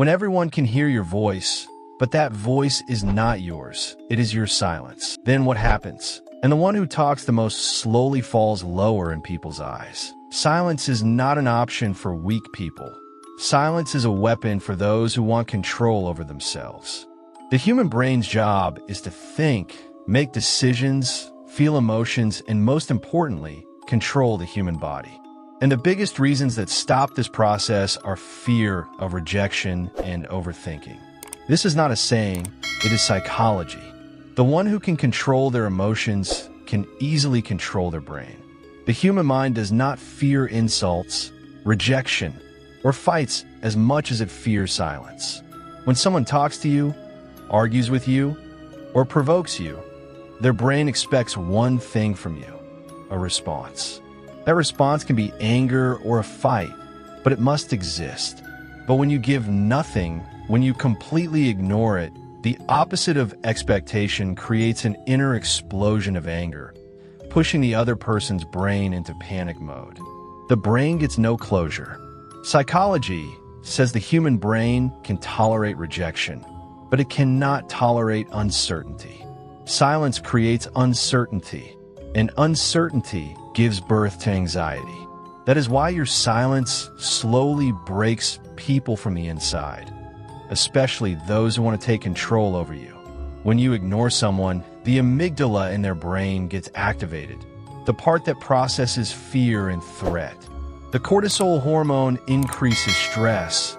When everyone can hear your voice, but that voice is not yours, it is your silence. Then what happens? And the one who talks the most slowly falls lower in people's eyes. Silence is not an option for weak people. Silence is a weapon for those who want control over themselves. The human brain's job is to think, make decisions, feel emotions, and most importantly, control the human body. And the biggest reasons that stop this process are fear of rejection and overthinking. This is not a saying, it is psychology. The one who can control their emotions can easily control their brain. The human mind does not fear insults, rejection, or fights as much as it fears silence. When someone talks to you, argues with you, or provokes you, their brain expects one thing from you: a response. That response can be anger or a fight, but it must exist. But when you give nothing, when you completely ignore it, the opposite of expectation creates an inner explosion of anger, pushing the other person's brain into panic mode. The brain gets no closure. Psychology says the human brain can tolerate rejection, but it cannot tolerate uncertainty. Silence creates uncertainty, and uncertainty gives birth to anxiety. That is why your silence slowly breaks people from the inside, especially those who want to take control over you. When you ignore someone, the amygdala in their brain gets activated, the part that processes fear and threat. The cortisol hormone increases stress,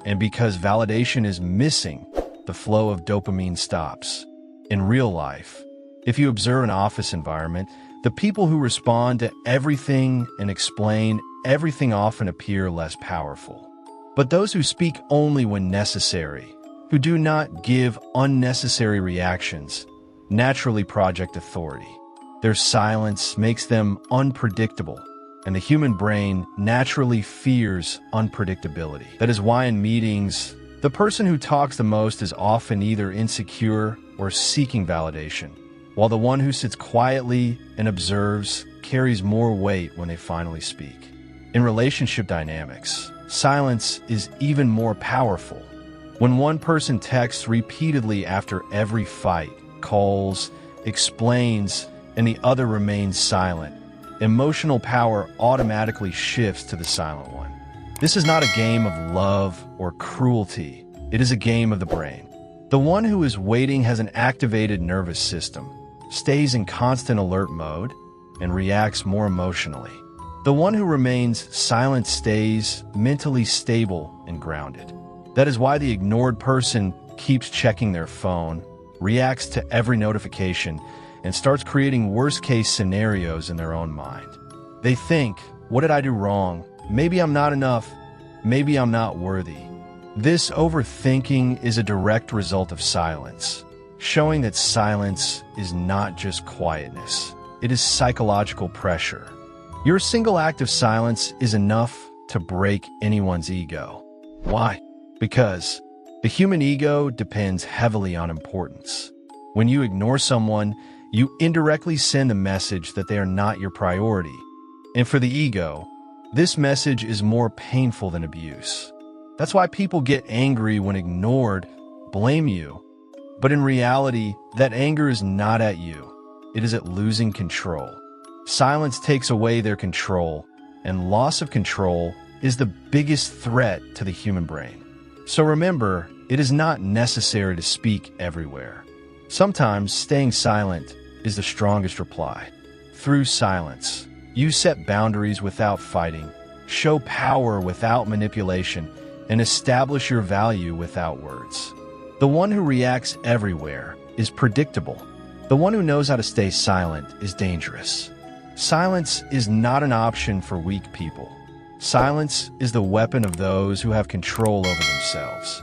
and because validation is missing, the flow of dopamine stops. In real life, if you observe an office environment, the people who respond to everything and explain everything often appear less powerful. But those who speak only when necessary, who do not give unnecessary reactions, naturally project authority. Their silence makes them unpredictable, and the human brain naturally fears unpredictability. That is why in meetings, the person who talks the most is often either insecure or seeking validation, while the one who sits quietly and observes carries more weight when they finally speak. In relationship dynamics, silence is even more powerful. When one person texts repeatedly after every fight, calls, explains, and the other remains silent, emotional power automatically shifts to the silent one. This is not a game of love or cruelty. It is a game of the brain. The one who is waiting has an activated nervous system, stays in constant alert mode, and reacts more emotionally. The one who remains silent stays mentally stable and grounded. That is why the ignored person keeps checking their phone, reacts to every notification, and starts creating worst-case scenarios in their own mind. They think, what did I do wrong? Maybe I'm not enough. Maybe I'm not worthy. This overthinking is a direct result of silence, showing that silence is not just quietness. It is psychological pressure. Your single act of silence is enough to break anyone's ego. Why? Because the human ego depends heavily on importance. When you ignore someone, you indirectly send a message that they are not your priority. And for the ego, this message is more painful than abuse. That's why people get angry when ignored, blame you. But in reality, that anger is not at you. It is at losing control. Silence takes away their control, and loss of control is the biggest threat to the human brain. So remember, it is not necessary to speak everywhere. Sometimes staying silent is the strongest reply. Through silence, you set boundaries without fighting, show power without manipulation, and establish your value without words. The one who reacts everywhere is predictable. The one who knows how to stay silent is dangerous. Silence is not an option for weak people. Silence is the weapon of those who have control over themselves.